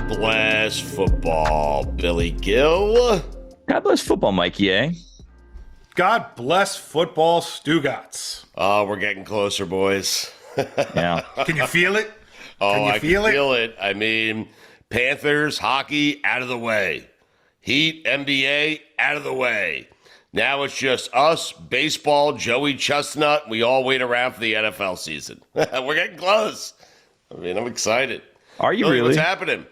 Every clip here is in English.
God bless football, Billy Gill. God bless football, Mikey A. God bless football, Stugotz. Oh, we're getting closer, boys. Yeah. Can you feel it? I can feel it. I mean, Panthers, hockey, out of the way. Heat, NBA, out of the way. Now it's just us, baseball, Joey Chestnut. We all wait around for the NFL season. We're getting close. I mean, I'm excited. Are you really? What's happening?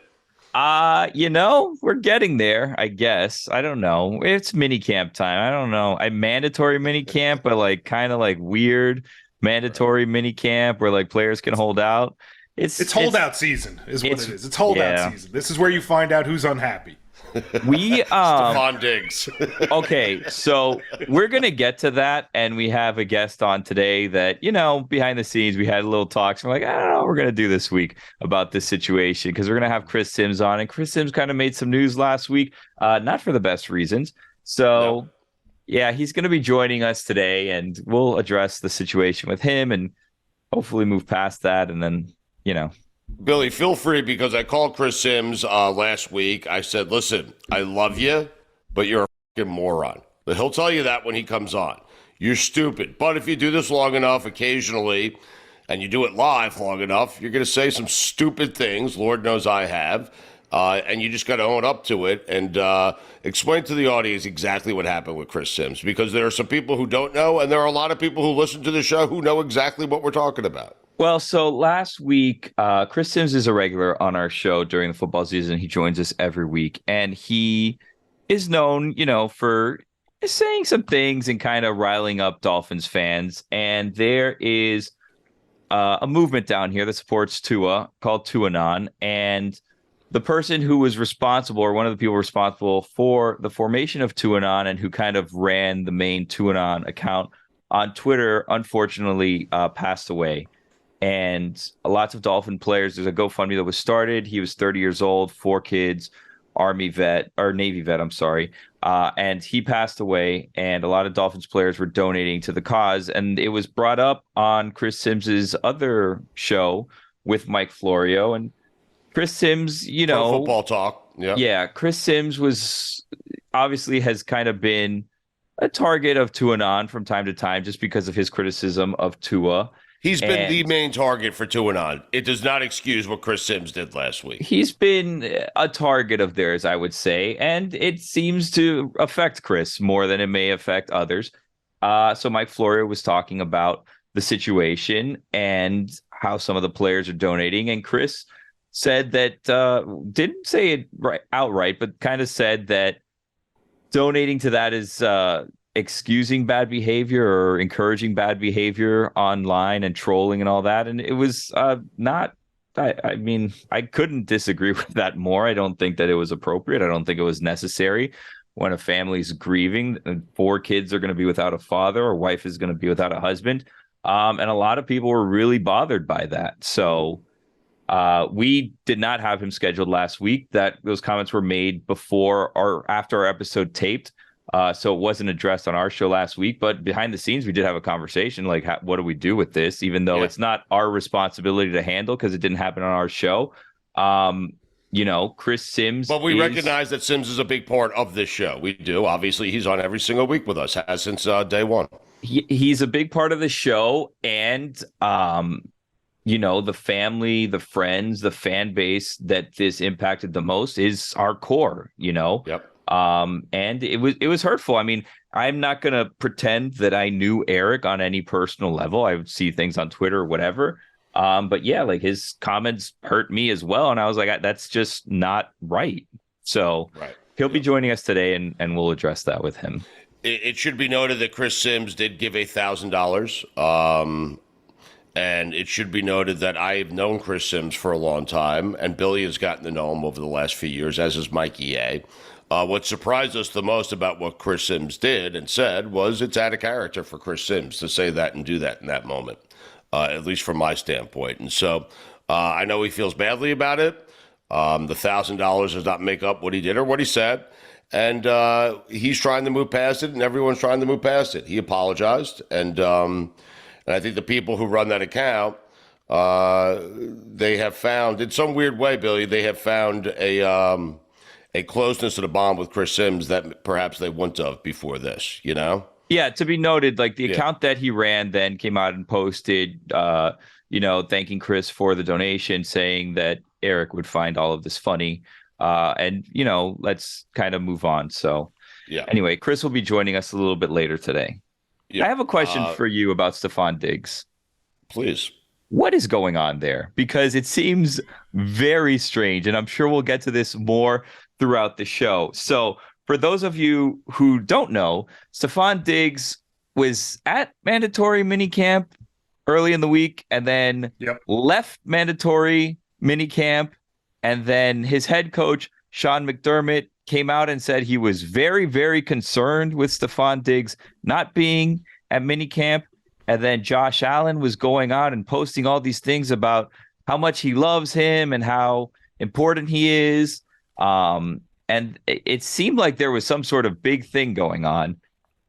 We're getting there, I guess. I don't know. It's mini camp time. I don't know. Mandatory mini camp, but kind of weird mandatory mini camp where players can hold out. It's holdout season is what it is. It's holdout season. This is where you find out who's unhappy. Stephon Diggs. Okay, so we're gonna get to that, and we have a guest on today that behind the scenes we had a little talks. We're like, I don't know what we're gonna do this week about this situation because we're gonna have Chris Sims on, and Chris Sims kind of made some news last week, not for the best reasons. So yeah, he's gonna be joining us today, and we'll address the situation with him and hopefully move past that, and then Billy, feel free, because I called Chris Sims last week. I said, listen, I love you, but you're a fucking moron. But he'll tell you that when he comes on. You're stupid. But if you do this long enough occasionally, and you do it live long enough, you're going to say some stupid things. Lord knows I have. And you just got to own up to it and explain to the audience exactly what happened with Chris Sims. Because there are some people who don't know, and there are a lot of people who listen to the show who know exactly what we're talking about. Well, so last week, Chris Sims is a regular on our show during the football season. He joins us every week, and he is known, for saying some things and kind of riling up Dolphins fans. And there is a movement down here that supports Tua called Tuanon, and the person who was responsible, or one of the people responsible for the formation of Tuanon and who kind of ran the main Tuanon account on Twitter, unfortunately passed away. And lots of Dolphin players, there's a GoFundMe that was started. He was 30 years old, 4 kids, Navy vet, and he passed away. And a lot of Dolphins players were donating to the cause. And it was brought up on Chris Sims's other show with Mike Florio. And Chris Sims, Football talk. Yeah, Chris Sims has kind of been a target of Tuanon from time to time just because of his criticism of Tua. He's been the main target for Tuanon. It does not excuse what Chris Sims did last week. He's been a target of theirs, I would say, and it seems to affect Chris more than it may affect others. So Mike Florio was talking about the situation and how some of the players are donating, and Chris said that, didn't say it outright, but kind of said that donating to that is excusing bad behavior or encouraging bad behavior online and trolling and all that. And it was not, I mean, I couldn't disagree with that more. I don't think that it was appropriate. I don't think it was necessary when a family's grieving and 4 kids are going to be without a father, or wife is going to be without a husband. And a lot of people were really bothered by that. So we did not have him scheduled last week. Those comments were made before or after our episode taped. So it wasn't addressed on our show last week, but behind the scenes, we did have a conversation what do we do with this, even though it's not our responsibility to handle because it didn't happen on our show. Chris Sims. But we recognize that Sims is a big part of this show. We do. Obviously, he's on every single week with us, has since day one. He's a big part of the show. And, the family, the friends, the fan base that this impacted the most is our core, Yep. And it was hurtful. I mean, I'm not going to pretend that I knew Eric on any personal level. I would see things on Twitter or whatever. But yeah, his comments hurt me as well. And I was like, that's just not right. So he'll be joining us today and we'll address that with him. It should be noted that Chris Sims did give $1,000. And it should be noted that I've known Chris Sims for a long time, and Billy has gotten to know him over the last few years, as has Mikey A. What surprised us the most about what Chris Sims did and said was it's out of character for Chris Sims to say that and do that in that moment, at least from my standpoint. And so I know he feels badly about it. The $1,000 does not make up what he did or what he said. And he's trying to move past it, and everyone's trying to move past it. He apologized. And I think the people who run that account they have found, in some weird way, Billy, they have found a closeness to the bond with Chris Sims that perhaps they wouldn't have before this, you know? Yeah, to be noted, like the account that he ran then came out and posted, thanking Chris for the donation, saying that Eric would find all of this funny. And let's kind of move on. So anyway, Chris will be joining us a little bit later today. I have a question for you about Stefon Diggs. Please. What is going on there? Because it seems very strange, and I'm sure we'll get to this more throughout the show. So for those of you who don't know, Stefon Diggs was at mandatory minicamp early in the week and then left mandatory minicamp. And then his head coach, Sean McDermott, came out and said he was very, very concerned with Stefon Diggs not being at minicamp. And then Josh Allen was going out and posting all these things about how much he loves him and how important he is. And it seemed like there was some sort of big thing going on.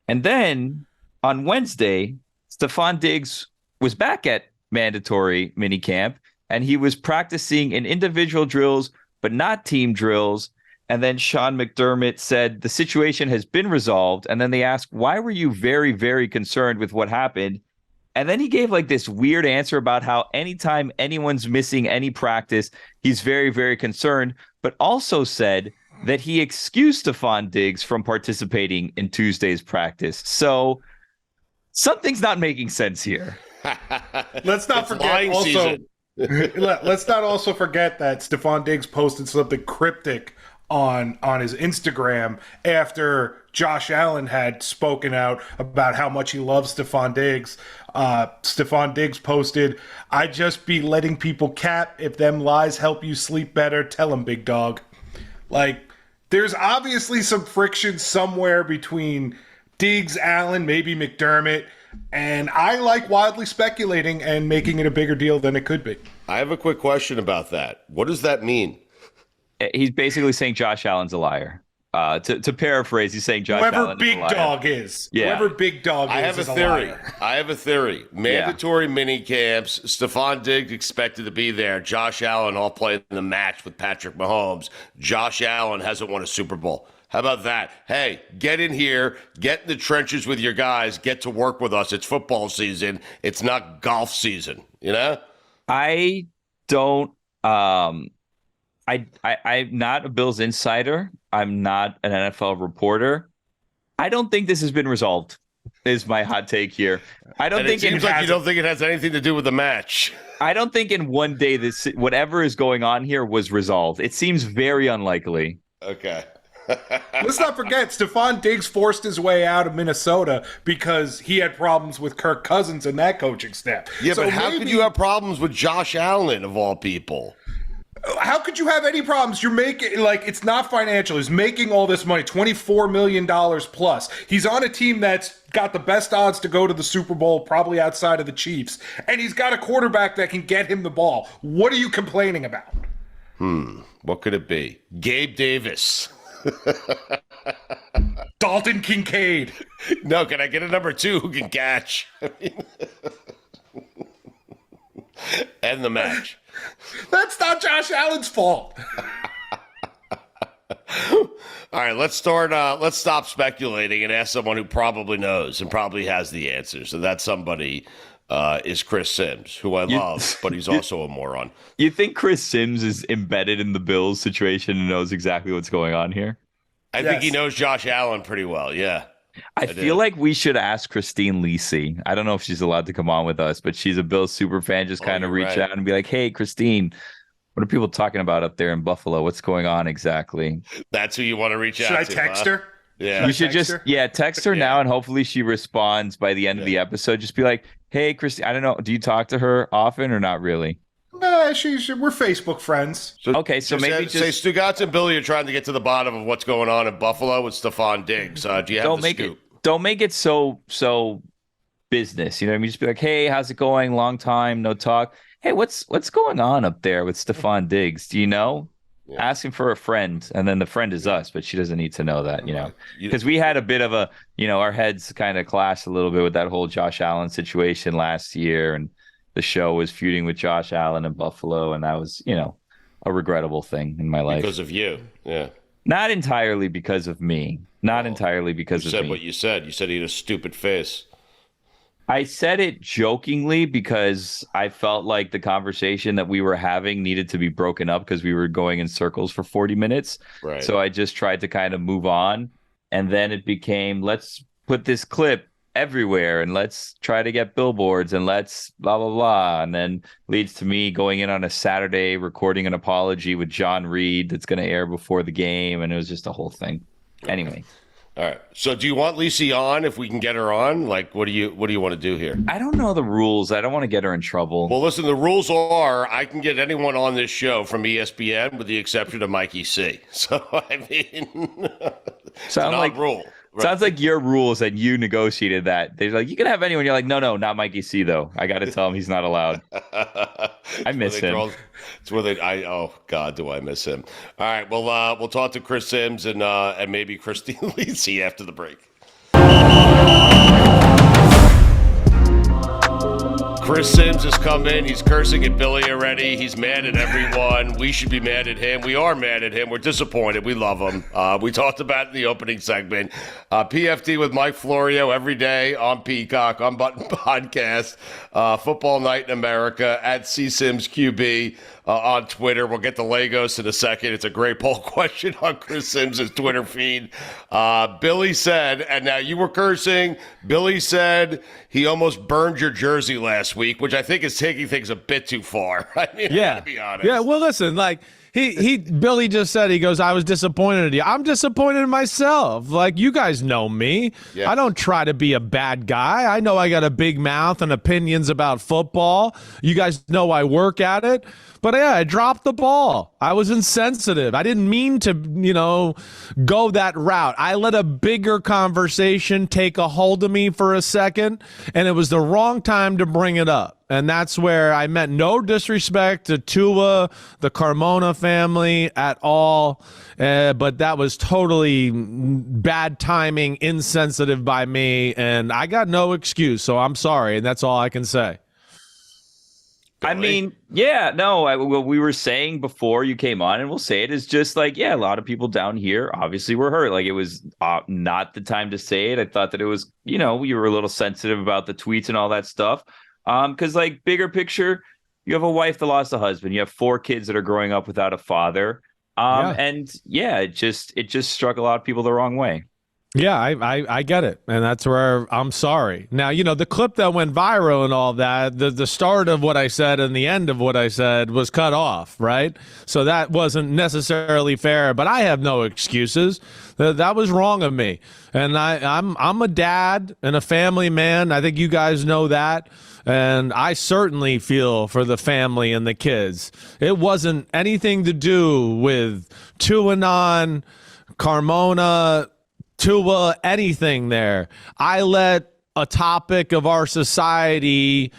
And then on Wednesday, Stefon Diggs was back at mandatory minicamp, and he was practicing in individual drills, but not team drills. And then Sean McDermott said the situation has been resolved. And then they asked, why were you very, very concerned with what happened? And then he gave like this weird answer about how anytime anyone's missing any practice, he's very, very concerned, but also said that he excused Stefon Diggs from participating in Tuesday's practice. So something's not making sense here. Let's not forget also. Let's not also forget that Stefon Diggs posted something cryptic on his Instagram after Josh Allen had spoken out about how much he loves Stefon Diggs. Stefon Diggs posted, "I just be letting people cap. If them lies help you sleep better, tell them, big dog." Like, there's obviously some friction somewhere between Diggs, Allen, maybe McDermott, and I like wildly speculating and making it a bigger deal than it could be. I have a quick question about that. What does that mean? He's basically saying Josh Allen's a liar. To paraphrase, he's saying Josh Allen is a liar. Whoever Big Dog is. Yeah. Whoever Big Dog is. I have a theory. Mandatory mini camps. Stefon Diggs expected to be there. Josh Allen all playing the match with Patrick Mahomes. Josh Allen hasn't won a Super Bowl. How about that? Hey, get in here, get in the trenches with your guys, get to work with us. It's football season. It's not golf season, you know? I don't I'm not a Bills insider. I'm not an NFL reporter. I don't think this has been resolved, is my hot take here. I don't think it seems like you don't think it has anything to do with the match. I don't think in one day this whatever is going on here was resolved. It seems very unlikely. Okay. Let's not forget, Stefon Diggs forced his way out of Minnesota because he had problems with Kirk Cousins and that coaching staff. Yeah, so but how could you have problems with Josh Allen, of all people? How could you have any problems? You're making, like, it's not financial. He's making all this money, $24 million plus. He's on a team that's got the best odds to go to the Super Bowl, probably outside of the Chiefs. And he's got a quarterback that can get him the ball. What are you complaining about? What could it be? Gabe Davis. Dalton Kincaid. No, can I get a number 2 who can catch? End the match. That's not Josh Allen's fault. All right, let's stop speculating and ask someone who probably knows and probably has the answers. And that somebody is Chris Sims, who I love, but he's also a moron. You think Chris Sims is embedded in the Bills situation and knows exactly what's going on here? I think he knows Josh Allen pretty well, yeah. I feel like we should ask Christine Lisi. I don't know if she's allowed to come on with us, but she's a Bills super fan. Just kind of reach out and be like, hey, Christine, what are people talking about up there in Buffalo? What's going on exactly? That's who you want to reach out to. Should I text her? Yeah. You should just text her now, and hopefully she responds by the end of the episode. Just be like, hey, Christine, I don't know. Do you talk to her often or not really? Nah, we're Facebook friends. So maybe say Stugotz and Billy are trying to get to the bottom of what's going on in Buffalo with Stefon Diggs. Do you have the scoop? Don't make it so business. You know what I mean? Just be like, hey, how's it going? Long time, no talk. Hey, what's going on up there with Stefon Diggs? Do you know? Yeah. Ask him for a friend, and then the friend is us, but she doesn't need to know that, you know, because we had a bit of our heads kind of clashed a little bit with that whole Josh Allen situation last year, and the show was feuding with Josh Allen in Buffalo, and that was, a regrettable thing in my life. Because of you, yeah. Not entirely because of me. Not entirely because of me. You said what you said. You said he had a stupid face. I said it jokingly because I felt like the conversation that we were having needed to be broken up because we were going in circles for 40 minutes. Right. So I just tried to kind of move on. And then it became, let's put this clip everywhere and let's try to get billboards and let's blah, blah, blah. And then leads to me going in on a Saturday, recording an apology with John Reed that's going to air before the game. And it was just a whole thing. Anyway. All right. So do you want Lisi on if we can get her on? Like, what do you want to do here? I don't know the rules. I don't want to get her in trouble. Well, listen, the rules are I can get anyone on this show from ESPN with the exception of Mikey C. So, I mean, it's an odd rule. Right. Sounds like your rules and you negotiated that. They're like, you can have anyone. You're like, no, not Mikey C, though. I got to tell him he's not allowed. I miss him. It's where oh, God, do I miss him. All right, well, we'll talk to Chris Sims and maybe Christine Lisi after the break. Chris Sims has come in. He's cursing at Billy already. He's mad at everyone. We should be mad at him. We are mad at him. We're disappointed. We love him. We talked about it in the opening segment. PFT with Mike Florio every day on Peacock, on Button Podcast, Football Night in America, at CSimsQB on Twitter. We'll get to Lagos in a second. It's a great poll question on Chris Sims' Twitter feed. Billy said, and now you were cursing, Billy said he almost burned your jersey last week, which I think is taking things a bit too far. I mean, yeah. To be honest. Yeah, well, listen, like, Billy just said, he goes, I was disappointed in you. I'm disappointed in myself. Like, you guys know me. Yes. I don't try to be a bad guy. I know I got a big mouth and opinions about football. You guys know I work at it. But yeah, I dropped the ball. I was insensitive. I didn't mean to, go that route. I let a bigger conversation take a hold of me for a second, and it was the wrong time to bring it up. And that's where I meant no disrespect to Tua, the Carmona family at all. But that was totally bad timing, insensitive by me, and I got no excuse. So I'm sorry, and that's all I can say. I mean, yeah, no, what we were saying before you came on, and we'll say it, is just like, yeah, a lot of people down here obviously were hurt. Like, it was not the time to say it. I thought that it was, you were a little sensitive about the tweets and all that stuff. Because, like, bigger picture, you have a wife that lost a husband. You have 4 kids that are growing up without a father. And yeah, it just struck a lot of people the wrong way. Yeah, I get it. And that's where I'm sorry. Now, the clip that went viral and all that, the start of what I said and the end of what I said was cut off, right? So that wasn't necessarily fair, but I have no excuses. That was wrong of me. And I'm a dad and a family man. I think you guys know that. And I certainly feel for the family and the kids. It wasn't anything to do with Tuanon, Carmona, Tua, anything there. I let a topic of our society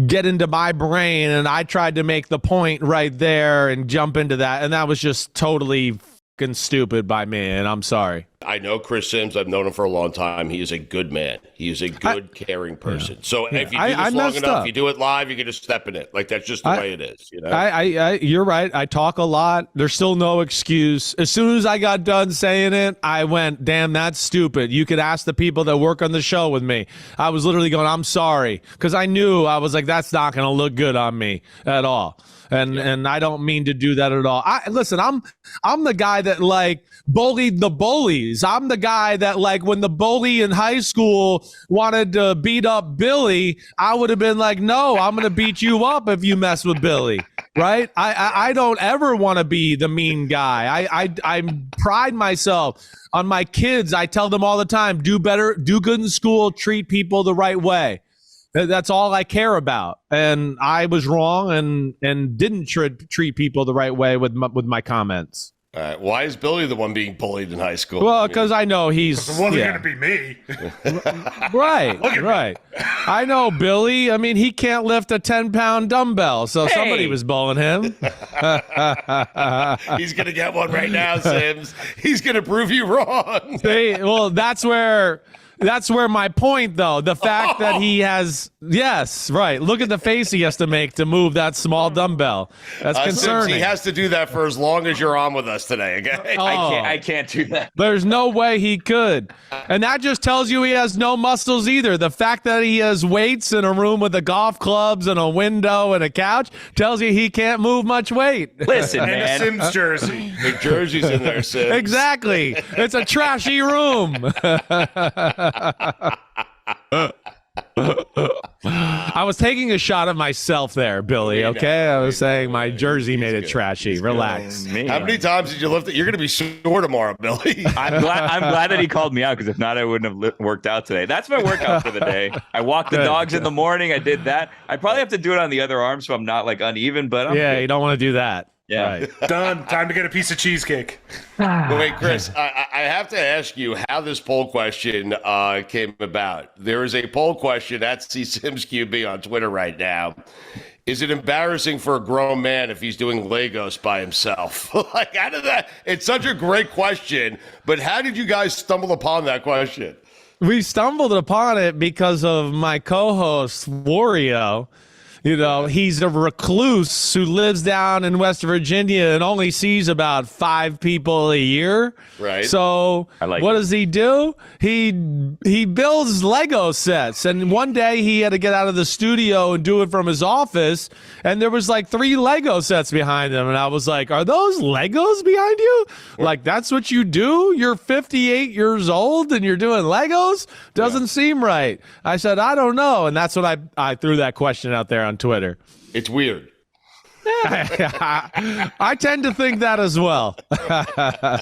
get into my brain, and I tried to make the point right there and jump into that, and that was just totally fucking stupid by me, and I'm sorry. I know Chris Sims. I've known him for a long time. He is a good man. He is a good, caring person. Yeah. So if you do this long enough, you do it live, you get to step in it. Like, that's just the way it is. You're right. I talk a lot. There's still no excuse. As soon as I got done saying it, I went, damn, that's stupid. You could ask the people that work on the show with me. I was literally going, I'm sorry. Because I knew, I was like, that's not going to look good on me at all. And I don't mean to do that at all. Listen, I'm the guy that, like, bullied the bullies. I'm the guy that, like, when the bully in high school wanted to beat up Billy, I would have been like, no, I'm going to beat you up if you mess with Billy, right? I don't ever want to be the mean guy. I pride myself on my kids. I tell them all the time, do better, do good in school, treat people the right way. That's all I care about. And I was wrong and didn't treat people the right way with my comments. All right. Why is Billy the one being bullied in high school? Well, because I know he's... It wasn't going to be me. Right. I know Billy. I mean, he can't lift a 10-pound dumbbell, so somebody was bullying him. He's going to get one right now, Sims. He's going to prove you wrong. Well, that's where... That's where my point, though. The fact that he has, yes, right. Look at the face he has to make to move that small dumbbell. That's concerning. He has to do that for as long as you're on with us today, okay? I can't do that. There's no way he could. And that just tells you he has no muscles either. The fact that he has weights in a room with the golf clubs and a window and a couch tells you he can't move much weight. Listen, And man. a Sims jersey. The jersey's in there, Sid. Exactly. It's a trashy room. I was taking a shot of myself there, Billy, okay? I was saying my jersey made it trashy. Relax. How many times did you lift it? You're going to be sore tomorrow, Billy. I'm glad that he called me out, because if not, I wouldn't have worked out today. That's my workout for the day. I walked the dogs in the morning. I did that. I probably have to do it on the other arm so I'm not like uneven, but I'm good. You don't want to do that. Yeah. Right. Done. Time to get a piece of cheesecake. But wait, Chris, I have to ask you how this poll question came about. There is a poll question at Sims QB on Twitter right now. Is it embarrassing for a grown man if he's doing Legos by himself? Like, how did that? It's such a great question, but how did you guys stumble upon that question? We stumbled upon it because of my co-host, Wario. You know, he's a recluse who lives down in West Virginia and only sees about 5 people a year. Right. So what does he do? He builds Lego sets. And one day he had to get out of the studio and do it from his office. And there was like 3 Lego sets behind him. And I was like, are those Legos behind you? Like, that's what you do? You're 58 years old and you're doing Legos? Doesn't seem right. I said, I don't know. And that's when I threw that question out there on Twitter. It's weird. I tend to think that as well.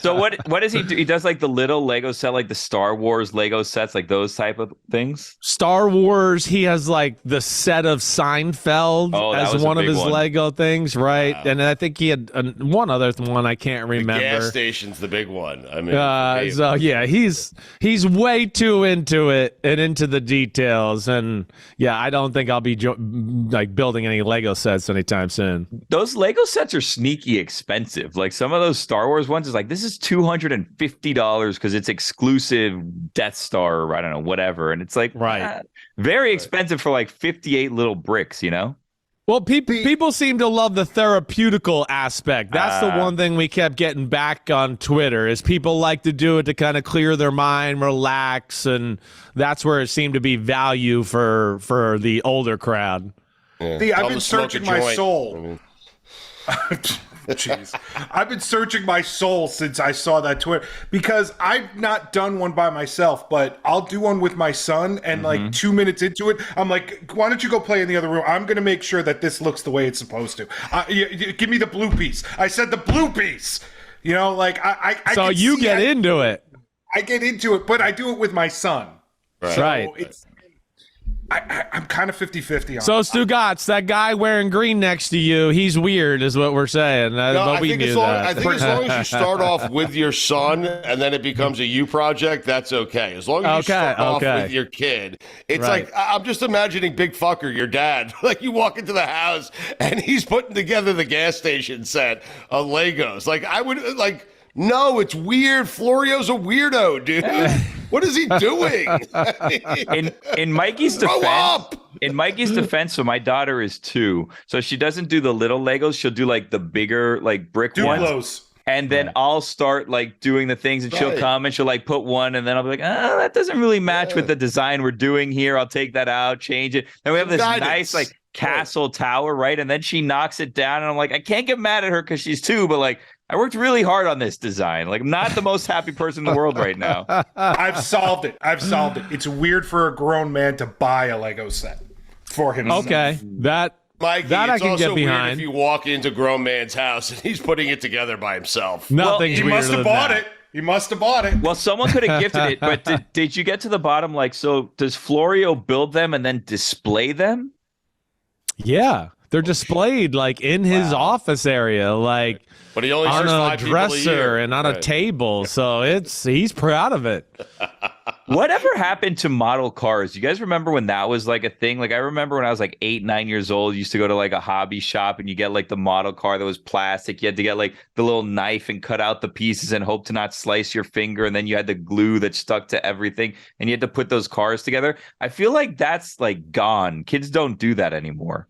So what does he do? He does like the little Lego set, like the Star Wars Lego sets, like those type of things. Star Wars, he has like the set of Seinfeld as one of his Lego things, right? Wow. And I think he had one other one I can't remember. The gas station's the big one. I mean, so yeah, he's way too into it and into the details, and yeah, I don't think I'll be like building any Lego sets anytime soon. Those Lego sets are sneaky expensive. Like some of those Star Wars ones is like, this is $250 because it's exclusive Death Star or I don't know, whatever. And it's like, very expensive for like 58 little bricks, you know? Well, people seem to love the therapeutical aspect. That's the one thing we kept getting back on Twitter is people like to do it to kind of clear their mind, relax. And that's where it seemed to be value for the older crowd. Yeah. I've been searching my soul. Jeez. I've been searching my soul since I saw that Twitter because I've not done one by myself, but I'll do one with my son. And like 2 minutes into it, I'm like, why don't you go play in the other room? I'm going to make sure that this looks the way it's supposed to. Give me the blue piece. I said the blue piece. You know, like I so you get into it. I get into it, but I do it with my son. Right. So I'm kind of 50-50 on So, Stugotz, that guy wearing green next to you, he's weird is what we're saying. I think as long as you start off with your son and then it becomes a you project, that's okay. As long as you start off with your kid. It's like, I'm just imagining Big Fucker, your dad. Like you walk into the house and he's putting together the gas station set of Legos. Like I would like, no, it's weird. Florio's a weirdo, dude. What is he doing? In Mikey's defense, so my daughter is 2, so she doesn't do the little Legos. She'll do like the bigger, like brick ones. And then I'll start like doing the things, and she'll come and she'll like put one, and then I'll be like, oh, that doesn't really match with the design we're doing here. I'll take that out, change it. And we have this nice like castle tower, right? And then she knocks it down, and I'm like, I can't get mad at her because she's 2, but like, I worked really hard on this design. Like, I'm not the most happy person in the world right now. I've solved it. It's weird for a grown man to buy a Lego set for himself. Okay, Mikey, that I can get behind. Weird if you walk into a grown man's house and he's putting it together by himself. Nothing's he must have bought it. He must have bought it. Well, someone could have gifted it, but did you get to the bottom? Like, so does Florio build them and then display them? Yeah, they're displayed like in his office area, like. But he only on serves a 5 people a dresser year. and on a table, so he's proud of it. Whatever happened to model cars? You guys remember when that was like a thing? Like I remember when I was like 8, 9 years old, used to go to like a hobby shop and you get like the model car that was plastic. You had to get like the little knife and cut out the pieces and hope to not slice your finger. And then you had the glue that stuck to everything and you had to put those cars together. I feel like that's like gone. Kids don't do that anymore.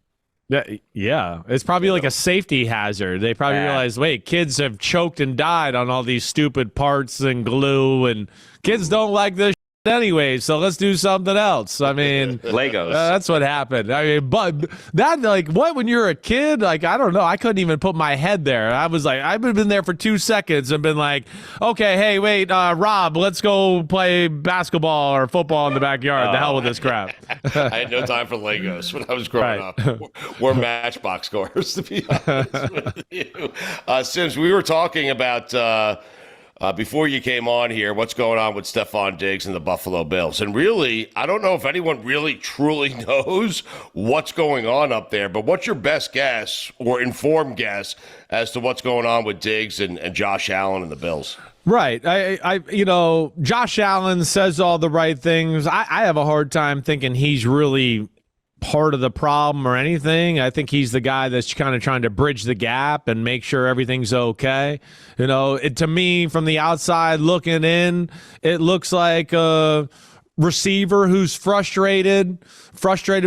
Yeah. It's probably like a safety hazard. They probably realize, wait, kids have choked and died on all these stupid parts and glue, and kids don't like this anyway, so let's do something else. I mean, Legos. That's what happened. I mean, but that, like, what, when you're a kid, like, I don't know, I couldn't even put my head there. I was like, I've been there for 2 seconds and been like, okay, hey, wait, Rob, let's go play basketball or football in the backyard. The hell with this crap. I had no time for Legos when I was growing up. Or Matchbox cars, to be honest with you. Sims, we were talking about before you came on here, what's going on with Stefon Diggs and the Buffalo Bills. And really, I don't know if anyone really truly knows what's going on up there, but what's your best guess or informed guess as to what's going on with Diggs and Josh Allen and the Bills? Right. Josh Allen says all the right things. I have a hard time thinking he's really part of the problem or anything. I think he's the guy that's kind of trying to bridge the gap and make sure everything's okay. To me, from the outside looking in, it looks like a receiver who's frustrated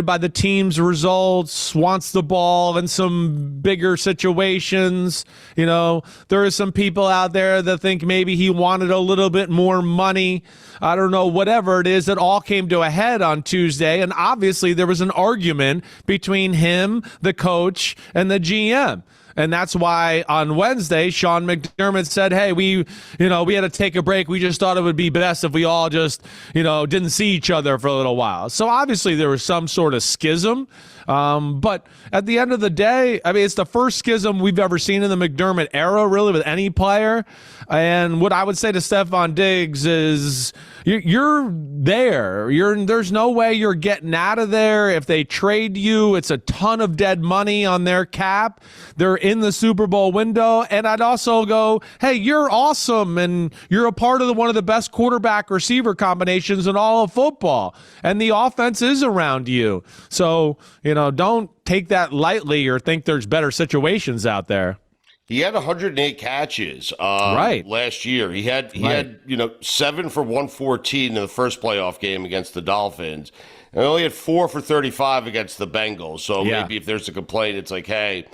by the team's results, wants the ball in some bigger situations. There are some people out there that think maybe he wanted a little bit more money. I don't know, whatever it is, it all came to a head on Tuesday. And obviously there was an argument between him, the coach, and the GM. And that's why on Wednesday, Sean McDermott said, hey, we had to take a break. We just thought it would be best if we all just, didn't see each other for a little while. So obviously there was some sort of schism. But at the end of the day, I mean, it's the first schism we've ever seen in the McDermott era, really, with any player. And what I would say to Stefon Diggs is you're there. There's no way you're getting out of there. If they trade you, it's a ton of dead money on their cap. They're in the Super Bowl window. And I'd also go, hey, you're awesome. And you're a part of one of the best quarterback receiver combinations in all of football. And the offense is around you. So, don't take that lightly or think there's better situations out there. He had 108 catches last year. He had 7 for 114 in the first playoff game against the Dolphins. And only had 4 for 35 against the Bengals. So maybe if there's a complaint, it's like, hey,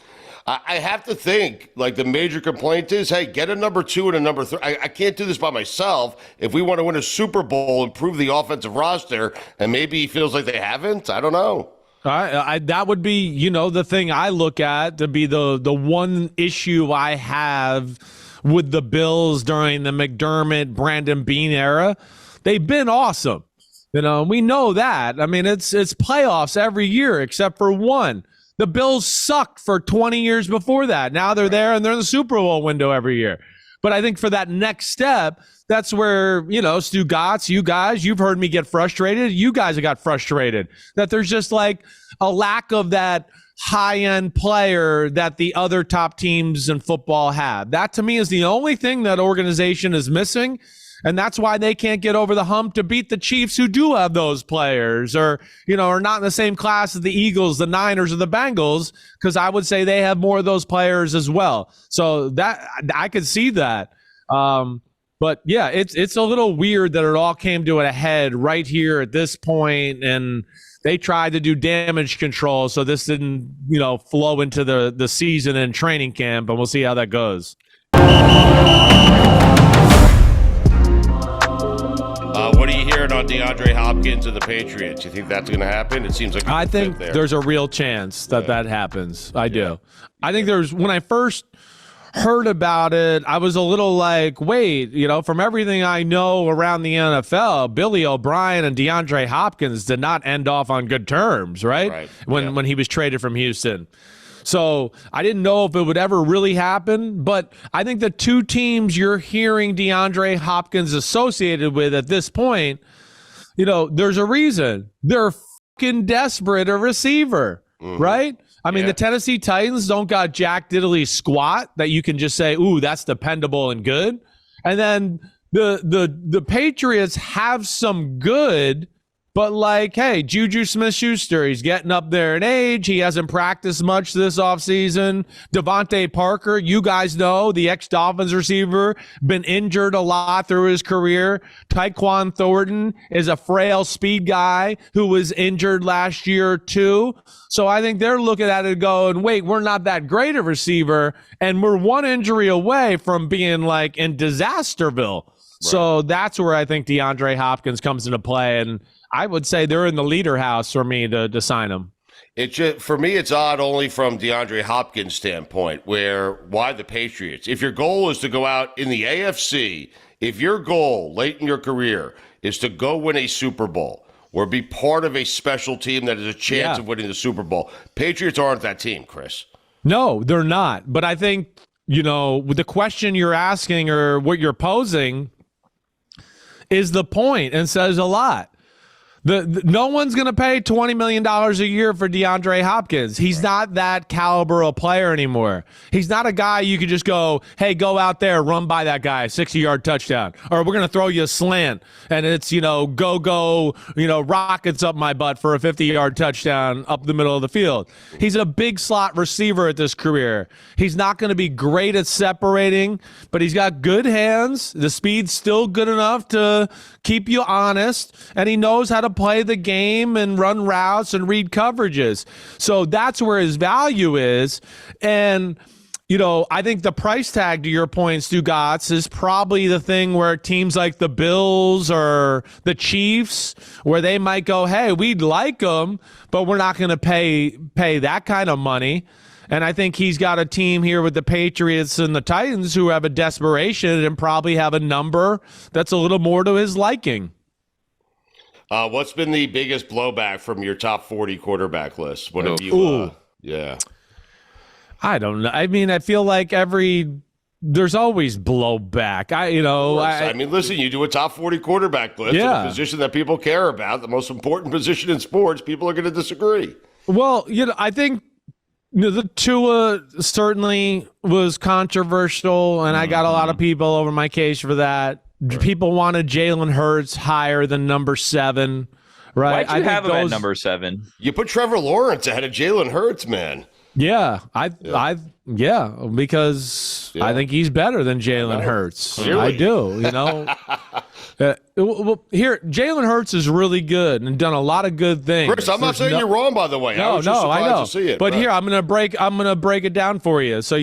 I have to think, like, the major complaint is, hey, get a number 2 and a number 3. I can't do this by myself. If we want to win a Super Bowl, improve the offensive roster, and maybe he feels like they haven't. I don't know. That would be, the thing I look at to be the one issue I have with the Bills during the McDermott, Brandon Beane era. They've been awesome. We know that. I mean, it's playoffs every year except for one. The Bills sucked for 20 years before that. Now they're there and they're in the Super Bowl window every year. But I think for that next step, that's where, Stugotz, you guys, you've heard me get frustrated. You guys have got frustrated that there's just like a lack of that high-end player that the other top teams in football have. That, to me, is the only thing that organization is missing. And that's why they can't get over the hump to beat the Chiefs, who do have those players, or, are not in the same class as the Eagles, the Niners, or the Bengals, because I would say they have more of those players as well. So that I could see that. But yeah, it's a little weird that it all came to a head right here at this point, and they tried to do damage control so this didn't, flow into the season and training camp, and we'll see how that goes. What are you hearing on DeAndre Hopkins and the Patriots? You think that's going to happen? It seems like I think there's a real chance that happens. I do. I think when I first heard about it, I was a little like, wait, from everything I know around the NFL, Billy O'Brien and DeAndre Hopkins did not end off on good terms, right? When he was traded from Houston. So I didn't know if it would ever really happen, but I think the two teams you're hearing DeAndre Hopkins associated with at this point, there's a reason. They're fucking desperate a receiver, right? I mean, the Tennessee Titans don't got Jack Diddley squat that you can just say, ooh, that's dependable and good. And then the Patriots have some good, but like, hey, Juju Smith-Schuster, he's getting up there in age. He hasn't practiced much this offseason. Devontae Parker, you guys know, the ex-Dolphins receiver, been injured a lot through his career. Tyquan Thornton is a frail speed guy who was injured last year too. So I think they're looking at it going, wait, we're not that great a receiver, and we're one injury away from being like in Disasterville. Right. So that's where I think DeAndre Hopkins comes into play, and I would say they're in the leader house for me to sign him. For me, it's odd only from DeAndre Hopkins' standpoint, why the Patriots? If your goal is to go out in the AFC, if your goal late in your career is to go win a Super Bowl or be part of a special team that has a chance of winning the Super Bowl, Patriots aren't that team, Chris. No, they're not. But I think, with the question you're asking or what you're posing is the point and says a lot. No one's going to pay $20 million a year for DeAndre Hopkins. He's not that caliber of player anymore. He's not a guy you could just go, hey, go out there, run by that guy, 60-yard touchdown. Or we're going to throw you a slant, and it's, go, rockets up my butt for a 50-yard touchdown up the middle of the field. He's a big slot receiver at this career. He's not going to be great at separating, but he's got good hands. The speed's still good enough to keep you honest, and he knows how to play the game and run routes and read coverages. So that's where his value is. And, I think the price tag, to your point, Stugotz, is probably the thing where teams like the Bills or the Chiefs, where they might go, hey, we'd like him, but we're not going to pay that kind of money. And I think he's got a team here with the Patriots and the Titans who have a desperation and probably have a number that's a little more to his liking. What's been the biggest blowback from your top 40 quarterback list? What have you? I don't know. I mean, I feel like there's always blowback. Listen, you do a top 40 quarterback list, in a position that people care about, the most important position in sports. People are going to disagree. Well, I think the Tua certainly was controversial, and I got a lot of people over my case for that. Right. People wanted Jalen Hurts higher than number 7, right? Why'd you have him at number 7? You put Trevor Lawrence ahead of Jalen Hurts, man. Yeah, because I think he's better than Jalen Hurts. Clearly. I do, well, here, Jalen Hurts is really good and done a lot of good things. Chris, I'm not saying you're wrong, by the way. No, I know. To see it, but here, I'm gonna break it down for you, so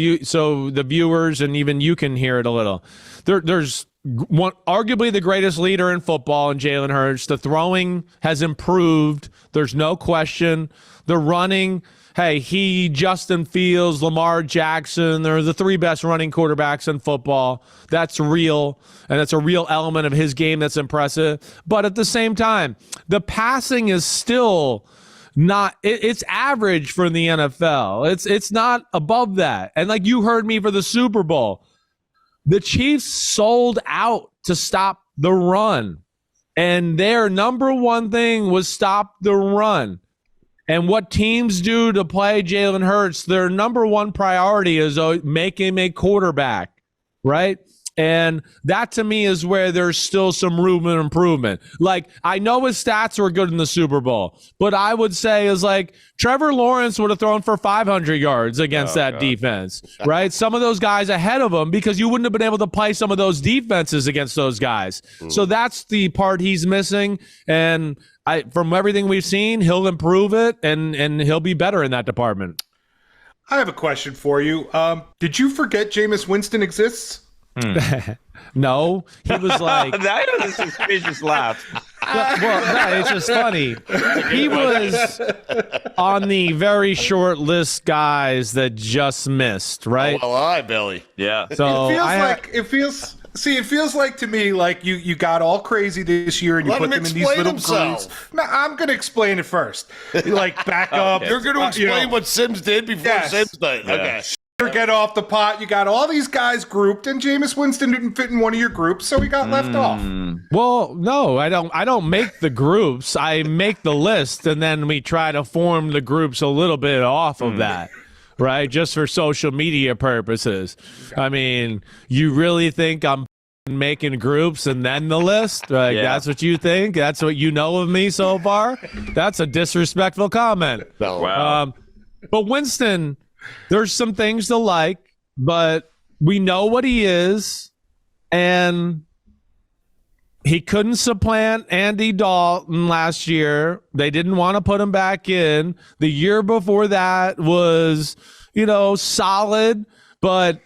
the viewers and even you can hear it a little. There's arguably the greatest leader in football in Jalen Hurts. The throwing has improved. There's no question. The running, hey, Justin Fields, Lamar Jackson, they're the 3 best running quarterbacks in football. That's real, and that's a real element of his game that's impressive. But at the same time, the passing is still not it's average for the NFL. It's not above that. And like you heard me for the Super Bowl, the Chiefs sold out to stop the run. And their number one thing was stop the run. And what teams do to play Jalen Hurts, their number one priority is make him a quarterback, right? And that to me is where there's still some room for improvement. Like, I know his stats were good in the Super Bowl, but I would say is like Trevor Lawrence would have thrown for 500 yards against that defense, right? Some of those guys ahead of him, because you wouldn't have been able to play some of those defenses against those guys. So that's the part he's missing. And from everything we've seen, he'll improve it and he'll be better in that department. I have a question for you. Did you forget Jamies Winston exists? No, he was like that was a suspicious laugh. Well, no, it's just funny. He was on the very short list guys that just missed, right? Oh, well, all right, Billy. Yeah. So it feels like to me like you got all crazy this year and you put them in these little groups. No, I'm going to explain it first. Like back up. You're going to explain what Sims did before Sims did. Yeah. Okay. Get off the pot. You got all these guys grouped, and Jamies Winston didn't fit in one of your groups, so he got left off. Well, no, I don't make the groups. I make the list, and then we try to form the groups a little bit off of that, right? Just for social media purposes. I mean, you really think I'm making groups and then the list. Like, that's what you think? That's what you know of me so far? That's a disrespectful comment. Wow. But Winston, there's some things to like, but we know what he is, and he couldn't supplant Andy Dalton last year. They didn't want to put him back in. The year before that was, solid, but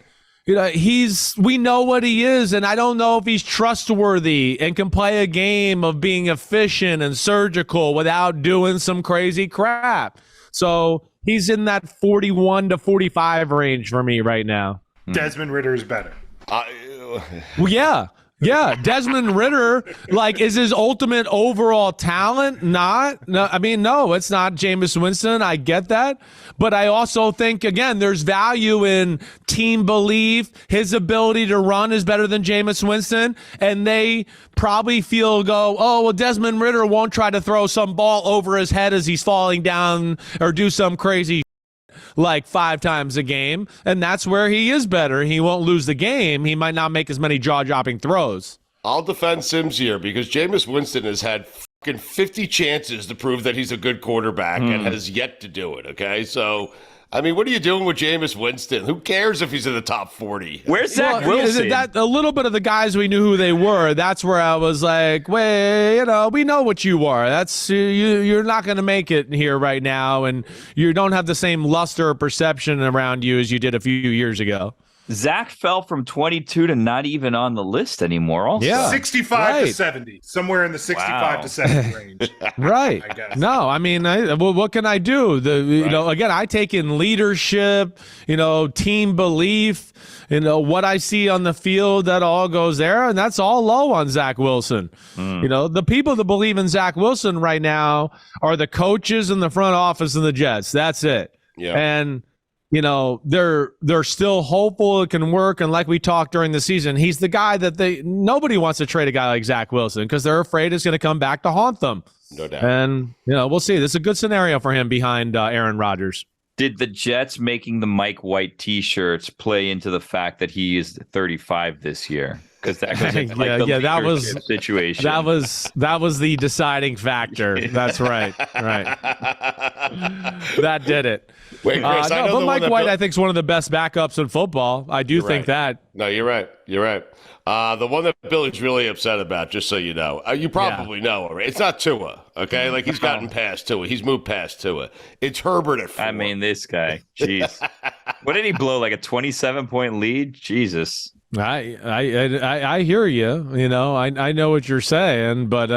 we know what he is, and I don't know if he's trustworthy and can play a game of being efficient and surgical without doing some crazy crap. So he's in that 41 to 45 range for me right now. Desmond Ridder is better. Well, yeah. Yeah, Desmond Ridder, is his ultimate overall talent not? No, no, it's not Jamies Winston. I get that. But I also think, again, there's value in team belief. His ability to run is better than Jamies Winston. And they probably Desmond Ridder won't try to throw some ball over his head as he's falling down or do some crazy 5 times a game, and that's where he is better. He won't lose the game. He might not make as many jaw-dropping throws. I'll defend Sims here because Jamies Winston has had fucking 50 chances to prove that he's a good quarterback and has yet to do it, okay? So, what are you doing with Jamies Winston? Who cares if he's in the top 40? Where's Zach Wilson? A little bit of the guys we knew who they were. That's where I was like, wait, we know what you are. That's you're not going to make it here right now, and you don't have the same luster or perception around you as you did a few years ago. Zach fell from 22 to not even on the list anymore. Also, 65 to 70, somewhere in the 65 to 70 range. Right. I guess. No, what can I do? Again, I take in leadership, team belief, what I see on the field, that all goes there, and that's all low on Zach Wilson. The people that believe in Zach Wilson right now are the coaches in the front office of the Jets. That's it. Yeah. And they're still hopeful it can work. And like we talked during the season, he's the guy that nobody wants to trade a guy like Zach Wilson because they're afraid it's going to come back to haunt them. No doubt. And, we'll see. This is a good scenario for him behind Aaron Rodgers. Did the Jets making the Mike White T-shirts play into the fact that he is 35 this year? Because that goes into that was situation. That was the deciding factor. That's right. Right. That did it. Wait, Chris, but Mike White, I think, is one of the best backups in football. I do think that. No, you're right. You're right. The one that Billy's really upset about, just so you know, you probably know already. It's not Tua, okay? He's gotten past Tua. He's moved past Tua. It's Herbert at 4. This guy. Jeez. What did he blow? A 27-point lead? Jesus. I hear you. I know what you're saying, but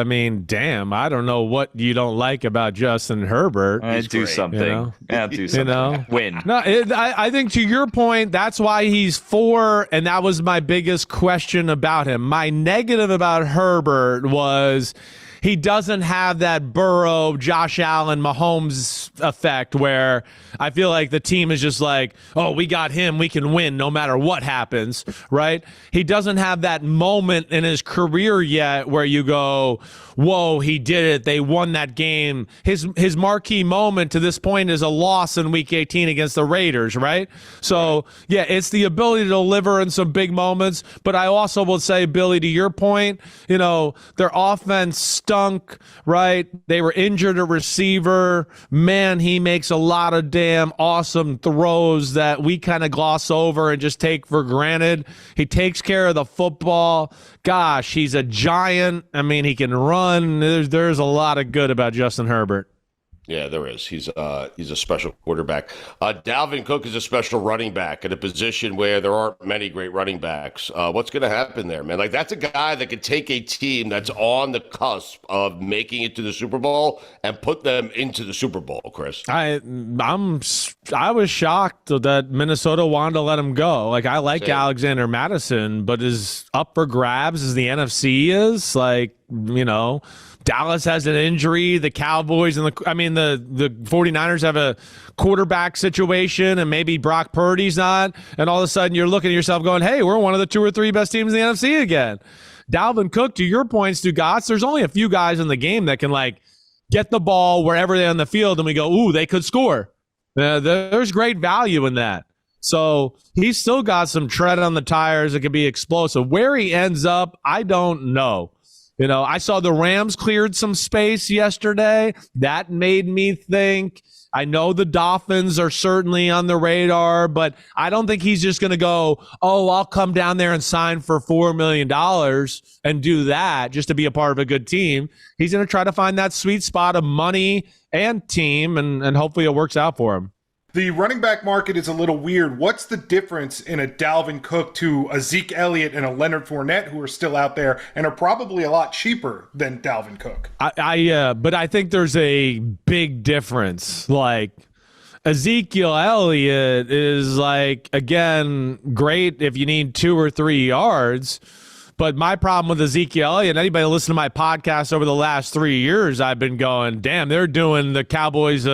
damn, I don't know what you don't like about Justin Herbert. Do something. Do something. Win. No, I think to your point, that's why he's 4, and that was my biggest question about him. My negative about Herbert was he doesn't have that Burrow, Josh Allen, Mahomes effect where I feel like the team is just like, oh, we got him, we can win no matter what happens, right? He doesn't have that moment in his career yet where you go, whoa, he did it. They won that game. His marquee moment to this point is a loss in Week 18 against the Raiders, right? So, yeah, it's the ability to deliver in some big moments. But I also will say, Billy, to your point, their offense stunk, right? They were injured at receiver. Man, he makes a lot of damn awesome throws that we kind of gloss over and just take for granted. He takes care of the football. Gosh, he's a giant. He can run. There's a lot of good about Justin Herbert. Yeah, there is. He's a special quarterback. Dalvin Cook is a special running back at a position where there aren't many great running backs. What's going to happen there, man? That's a guy that could take a team that's on the cusp of making it to the Super Bowl and put them into the Super Bowl, Chris. I was shocked that Minnesota wanted to let him go. I like Same. Alexander Madison, but is up for grabs as the NFC is. Dallas has an injury. The Cowboys and the 49ers have a quarterback situation, and maybe Brock Purdy's not. And all of a sudden you're looking at yourself going, hey, we're one of the 2 or 3 best teams in the NFC again. Dalvin Cook, to your point, Stugotz, there's only a few guys in the game that can get the ball wherever they're on the field, and we go, ooh, they could score. There's great value in that. So he's still got some tread on the tires that could be explosive. Where he ends up, I don't know. You know, I saw the Rams cleared some space yesterday. That made me think. I know the Dolphins are certainly on the radar, but I don't think he's just going to go, oh, I'll come down there and sign for $4 million and do that just to be a part of a good team. He's going to try to find that sweet spot of money and team, and hopefully it works out for him. The running back market is a little weird. What's the difference in a Dalvin Cook to a Zeke Elliott and a Leonard Fournette, who are still out there and are probably a lot cheaper than Dalvin Cook? But I think there's a big difference. Like Ezekiel Elliott is like, again, great if you need 2 or 3 yards. But my problem with Ezekiel Elliott, anybody listen to my podcast over the last 3 years, I've been going, damn, they're doing the Cowboys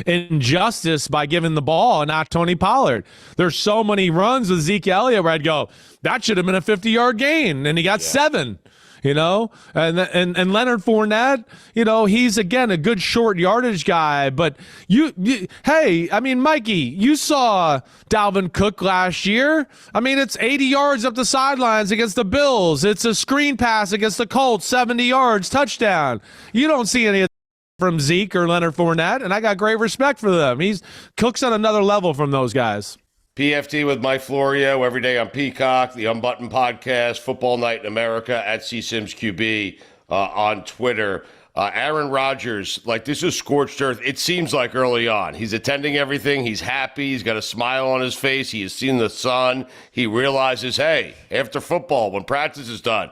injustice by giving the ball and not Tony Pollard. There's so many runs with Ezekiel Elliott where I'd go, that should have been a 50-yard gain, and he got 7. You know, and Leonard Fournette, you know, he's again a good short yardage guy. But hey, I mean, Mikey, you saw Dalvin Cook last year. I mean, it's 80 yards up the sidelines against the Bills. It's a screen pass against the Colts, 70 yards, touchdown. You don't see any of that from Zeke or Leonard Fournette, and I got great respect for them. Cook's on another level from those guys. PFT with Mike Florio every day on Peacock, the Unbuttoned Podcast, Football Night in America at CSimsQB on Twitter. Aaron Rodgers, like this is scorched earth. It seems like early on. He's attending everything. He's happy. He's got a smile on his face. He has seen the sun. He realizes, hey, after football, when practice is done,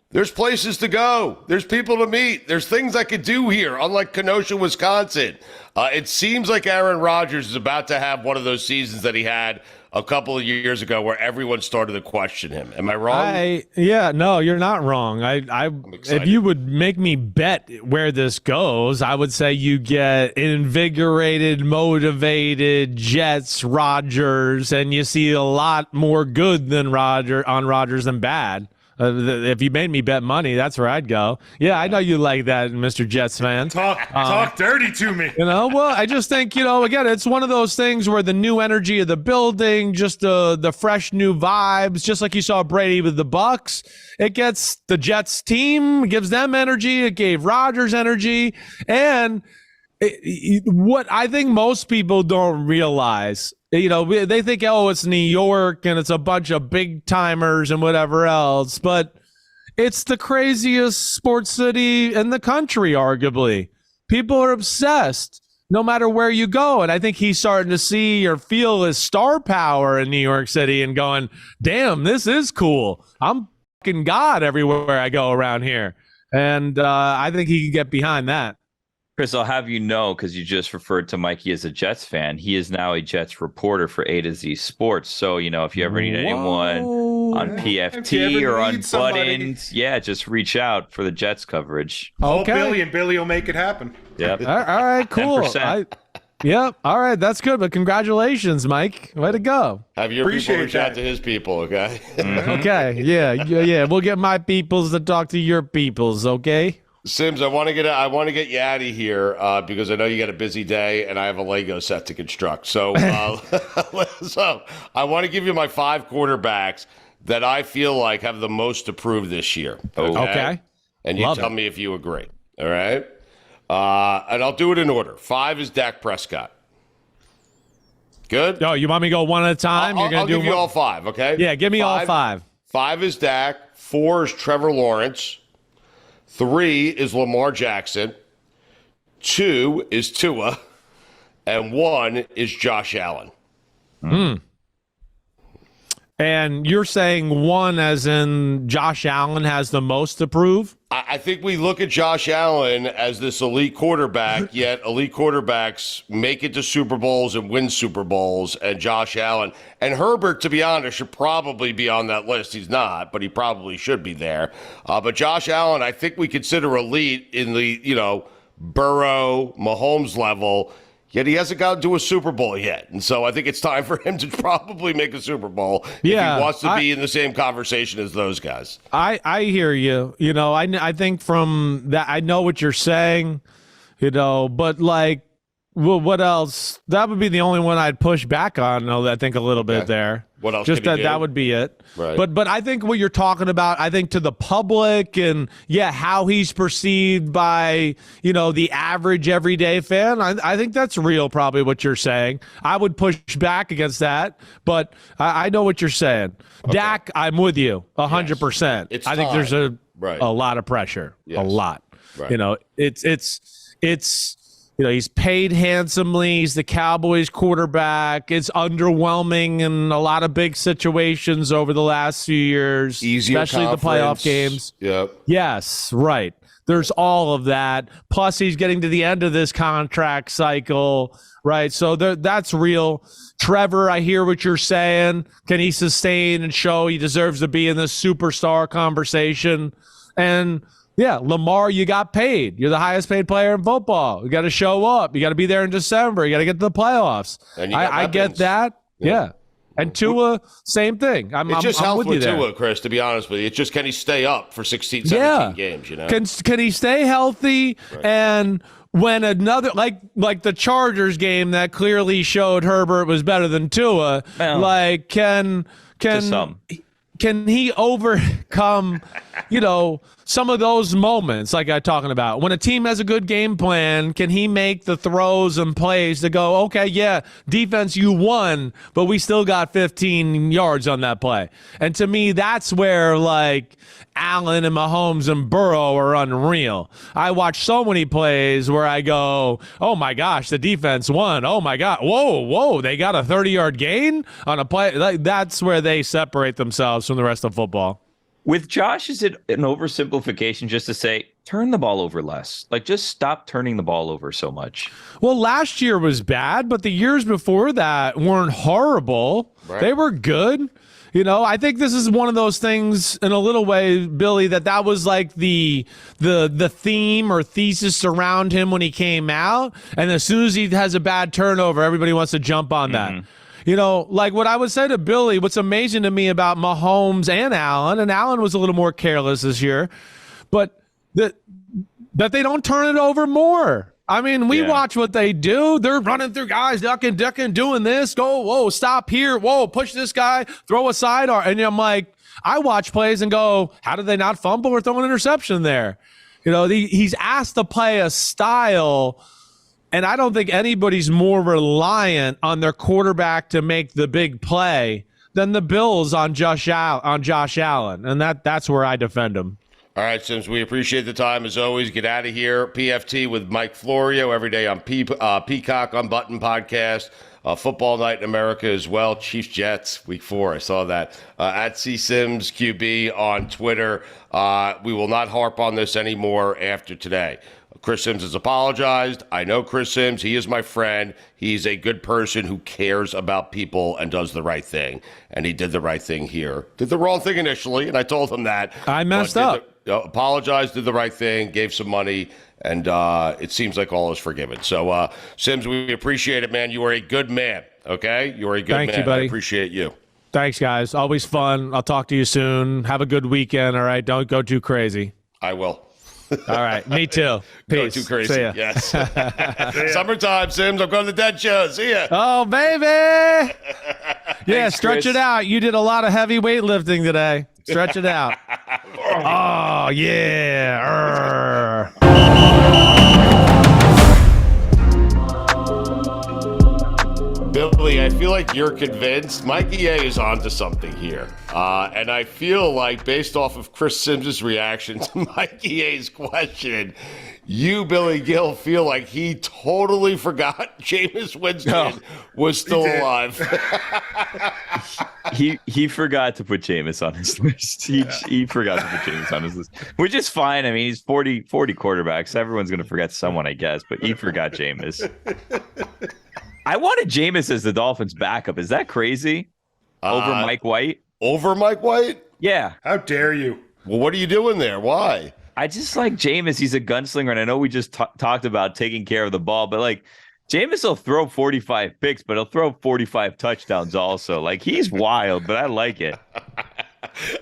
there's places to go. There's people to meet. There's things I could do here, unlike Kenosha, Wisconsin. It seems like Aaron Rodgers is about to have one of those seasons that he had a couple of years ago where everyone started to question him. Am I wrong? No, you're not wrong. If you would make me bet where this goes, I would say you get invigorated, motivated Jets Rodgers, and you see a lot more good than Rodgers than bad. If you made me bet money, that's where I'd go. Yeah, I know you like that, Mr. Jets fan. Talk dirty to me. You know, well, I just think, you know, again, it's one of those things where the new energy of the building, just the fresh new vibes, just like you saw Brady with the Bucks, it gets the Jets team, it gives them energy. It gave Rodgers energy. And what I think most people don't realize, you know, they think, oh, it's New York and it's a bunch of big timers and whatever else, but it's the craziest sports city in the country, arguably. People are obsessed no matter where you go. And I think he's starting to see or feel his star power in New York City and going, damn, this is cool. I'm fucking God everywhere I go around here. And I think he can get behind that. Chris, I'll have you know, because you just referred to Mikey as a Jets fan, he is now a Jets reporter for A to Z Sports. So, you know, if you ever need anyone on PFT or Unbuttoned, just reach out for the Jets coverage. Okay. Billy will make it happen. Yep. All right, cool. 10%. Yep. All right, that's good. But congratulations, Mike. Way to go. Have your people reach out to his people, okay? Mm-hmm. Okay. Yeah. We'll get my peoples to talk to your peoples, okay? Sims, I want to get you out of here because I know you got a busy day and I have a Lego set to construct. So, so I want to give you my 5 quarterbacks that I feel like have the most to prove this year. Okay. And you tell me if you agree. All right. And I'll do it in order. 5 is Dak Prescott. Good. Oh, you want me to go one at a time? I'll give you all 5. Okay. Yeah, give me all 5. 5 is Dak. 4 is Trevor Lawrence. 3 is Lamar Jackson, 2 is Tua, and 1 is Josh Allen. And you're saying 1 as in Josh Allen has the most to prove? I think we look at Josh Allen as this elite quarterback, yet elite quarterbacks make it to Super Bowls and win Super Bowls, and Josh Allen. And Herbert, to be honest, should probably be on that list. He's not, but he probably should be there. But Josh Allen, I think we consider elite in the, Burrow, Mahomes level, yet he hasn't gotten to a Super Bowl yet. And so I think it's time for him to probably make a Super Bowl if he wants to be in the same conversation as those guys. I hear you. I think from that, I know what you're saying, but like Well, what else? That would be the only one I'd push back on. I think a little bit there. What else? Just that would be it. Right. But I think what you're talking about, I think to the public and how he's perceived by the average everyday fan. I think that's real. Probably what you're saying. I would push back against that, but I know what you're saying. Okay. Dak, I'm with you 100%. Yes. I think there's a lot of pressure. Yes. A lot. Right. It's. He's paid handsomely. He's the Cowboys quarterback. It's underwhelming in a lot of big situations over the last few years, especially the playoff games. Yep. Yes, right. There's all of that. Plus, he's getting to the end of this contract cycle, right? So that's real. Trevor, I hear what you're saying. Can he sustain and show he deserves to be in this superstar conversation? And yeah, Lamar, you got paid. You're the highest paid player in football. You got to show up. You got to be there in December. You got to get to the playoffs. I get that. Yeah. And Tua, same thing. I'm with you there. Tua, Chris, to be honest with you. It's just, can he stay up for 16, 17 games, Can he stay healthy? Right. And when another, like the Chargers game that clearly showed Herbert was better than Tua, can he overcome, some of those moments like I'm talking about? When a team has a good game plan, can he make the throws and plays to go, okay, yeah, defense, you won, but we still got 15 yards on that play? And to me, that's where, Allen and Mahomes and Burrow are unreal. I watch so many plays where I go, oh, my gosh, the defense won. Oh, my God. Whoa, they got a 30-yard gain on a play. That's where they separate themselves from the rest of football. With Josh, is it an oversimplification just to say, turn the ball over less? Just stop turning the ball over so much. Well, last year was bad, but the years before that weren't horrible. Right. They were good. I think this is one of those things in a little way, Billy, that was like the theme or thesis around him when he came out. And as soon as he has a bad turnover, everybody wants to jump on that. What I would say to Billy, what's amazing to me about Mahomes and Allen was a little more careless this year, but that they don't turn it over more. I mean, we watch what they do. They're running through guys, ducking, doing this. Go, whoa, stop here. Whoa, push this guy, throw a sidearm. And I'm like, I watch plays and go, how did they not fumble or throw an interception there? He's asked to play a style. And I don't think anybody's more reliant on their quarterback to make the big play than the Bills on Josh Allen. And that's where I defend him. All right, Sims, we appreciate the time as always. Get out of here. PFT with Mike Florio every day on Peacock Unbuttoned podcast. Football Night in America as well. Chiefs Jets week 4. I saw that. At C Sims QB on Twitter. We will not harp on this anymore after today. Chris Sims has apologized. I know Chris Sims. He is my friend. He's a good person who cares about people and does the right thing. And he did the right thing here. Did the wrong thing initially, and I told him that. I messed up. Apologized, did the right thing, gave some money, and it seems like all is forgiven. So, Sims, we appreciate it, man. You are a good man, okay? You are a good man. Thank you, buddy. I appreciate you. Thanks, guys. Always fun. I'll talk to you soon. Have a good weekend, all right? Don't go too crazy. I will. All right, me too. Peace. Go too crazy. See ya. Yes. Summertime, Sims. I'm going to the Dead Show. See ya. Oh, baby. Yeah, Thanks, stretch Chris. it out. You did a lot of heavy weightlifting today. Stretch it out. Oh, yeah. Billy, I feel like you're convinced. Mikey A is onto something here. And I feel like, based off of Chris Sims' reaction to Mikey A's question, you, Billy Gill, feel like he totally forgot Jamies Winston was still alive. He forgot to put Jameis on his list. He forgot to put Jameis on his list, which is fine. I mean, he's 40 quarterbacks. Everyone's going to forget someone, I guess, but he forgot Jameis. I wanted Jameis as the Dolphins' backup. Is that crazy? Over Mike White? Over Mike White? Yeah. How dare you? Well, what are you doing there? Why? I just like Jameis. He's a gunslinger, and I know we just talked about taking care of the ball, but Jameis will throw 45 picks, but he'll throw 45 touchdowns also. He's wild, but I like it.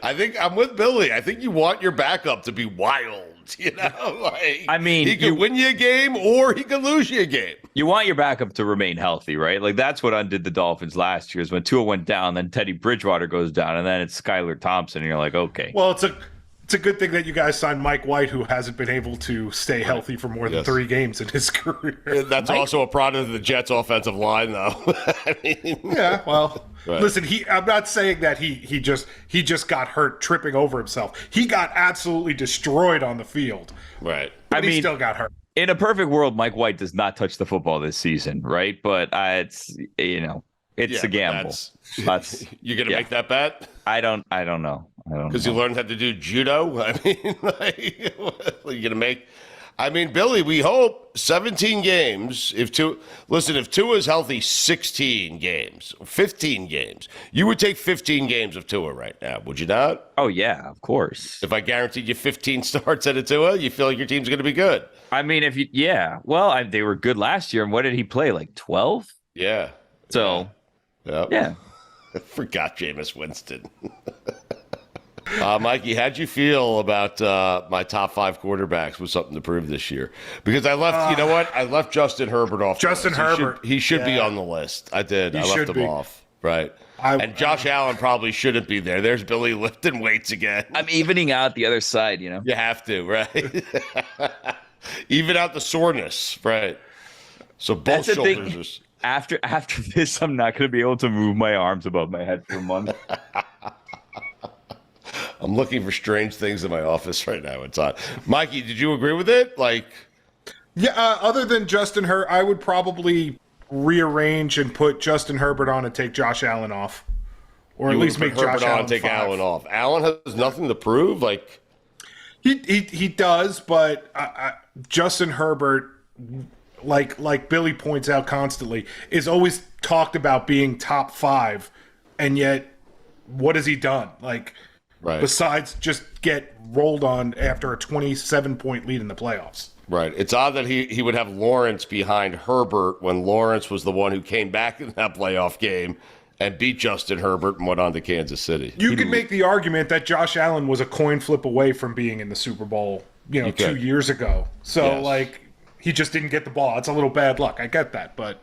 I think I'm with Billy. I think you want your backup to be wild. Like, I mean, he could win you a game or he could lose you a game. You want your backup to remain healthy, right? Like that's what undid the Dolphins last year. Is when Tua went down, then Teddy Bridgewater goes down, and then it's Skylar Thompson, and you're like, okay. Well, it's a good thing that you guys signed Mike White, who hasn't been able to stay healthy for more than 3 games in his career. That's also a product of the Jets' offensive line, though. I mean, yeah, well, right. Listen, I'm not saying that he just got hurt tripping over himself. He got absolutely destroyed on the field. Right. But he still got hurt. In a perfect world, Mike White does not touch the football this season, right? But it's a gamble. That's you're gonna make that bet? I don't know. Because you learned how to do judo. I mean, like, what are you gonna make? I mean, Billy, we hope 17 games. If Tua's healthy, 16 games, 15 games. You would take 15 games of Tua right now, would you not? Oh yeah, of course. If I guaranteed you 15 starts at a Tua, you feel like your team's gonna be good. I mean, they were good last year. And what did he play? Like 12? Yeah. So, yeah. I forgot Jamies Winston. Mikey, how'd you feel about my top 5 quarterbacks with something to prove this year? Because I left, you know what? I left Justin Herbert off. Justin Herbert. He should be on the list. I did. I left him off. Right. And Josh Allen probably shouldn't be there. There's Billy lifting weights again. I'm evening out the other side, You have to, right? Even out the soreness, right? So both shoulders. After this, I'm not going to be able to move my arms above my head for a month. I'm looking for strange things in my office right now. It's on. Mikey, did you agree with it? Yeah. Other than Justin Herbert, I would probably rearrange and put Justin Herbert on and take Josh Allen off, or at least make Josh Allen take 5. Allen off. Allen has nothing to prove. He does, but Justin Herbert, like Billy points out constantly, is always talked about being top 5, and yet what has he done? Right. Besides just get rolled on after a 27-point lead in the playoffs. Right. It's odd that he would have Lawrence behind Herbert when Lawrence was the one who came back in that playoff game and beat Justin Herbert and went on to Kansas City. You could make the argument that Josh Allen was a coin flip away from being in the Super Bowl, 2 years ago. So, he just didn't get the ball. It's a little bad luck. I get that, but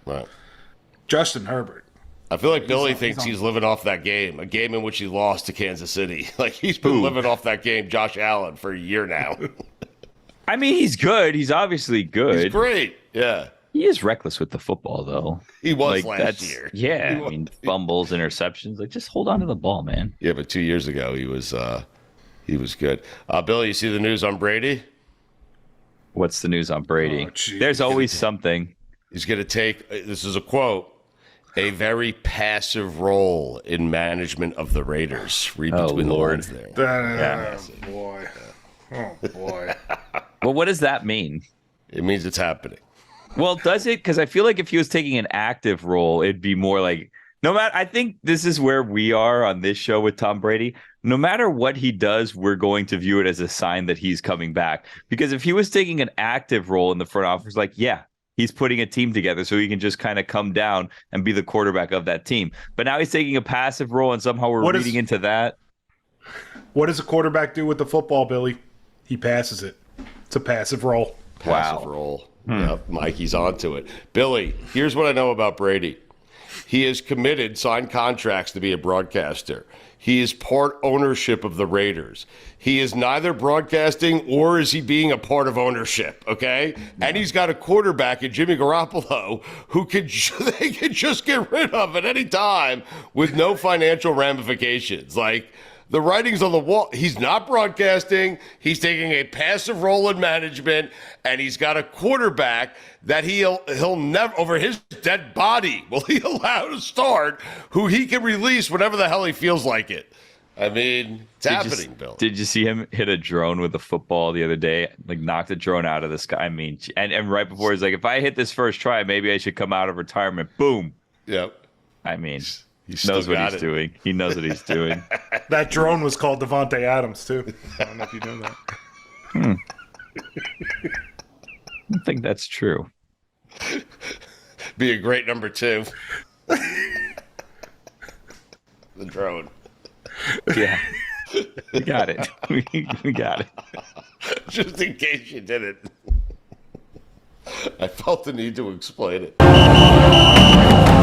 Justin Herbert. I feel like Billy thinks he's living off that game, a game in which he lost to Kansas City. He's been living off that game, Josh Allen, for a year now. I mean, he's good. He's obviously good. He's great. Yeah. He is reckless with the football, though. He was last year. Yeah. I mean, fumbles, interceptions. Just hold on to the ball, man. Yeah, but 2 years ago, he was good. Billy, you see the news on Brady? What's the news on Brady? Oh, there's always something. He's going to take, this is a quote, a very passive role in management of the Raiders. Read between the lines there. Boy. Oh, boy. Well, what does that mean? It means it's happening. Well, does it? Because I feel like if he was taking an active role, it'd be more like, I think this is where we are on this show with Tom Brady. No matter what he does, we're going to view it as a sign that he's coming back. Because if he was taking an active role in the front office, he's putting a team together so he can just kind of come down and be the quarterback of that team. But now he's taking a passive role, and somehow we're reading into that. What does a quarterback do with the football, Billy? He passes it. It's a passive role. Passive role. Yep, Mikey's onto it. Billy, here's what I know about Brady. He is committed, signed contracts to be a broadcaster. He is part ownership of the Raiders. He is neither broadcasting or is he being a part of ownership, okay? No. And he's got a quarterback in Jimmy Garoppolo who they could just get rid of at any time with no financial ramifications. The writing's on the wall. He's not broadcasting. He's taking a passive role in management, and he's got a quarterback that he'll never, over his dead body, will he allow to start, who he can release whenever the hell he feels like it. I mean, it's happening, Bill. Did you see him hit a drone with a football the other day? Knocked a drone out of the sky. I mean, and right before he's like, if I hit this first try, maybe I should come out of retirement. Boom. Yep. I mean, he knows what he's doing. He knows what he's doing. That drone was called Devontae Adams, too. I don't know if you know that. I don't think that's true. Be a great number 2. The drone. Yeah. We got it. We got it. Just in case you didn't. I felt the need to explain it.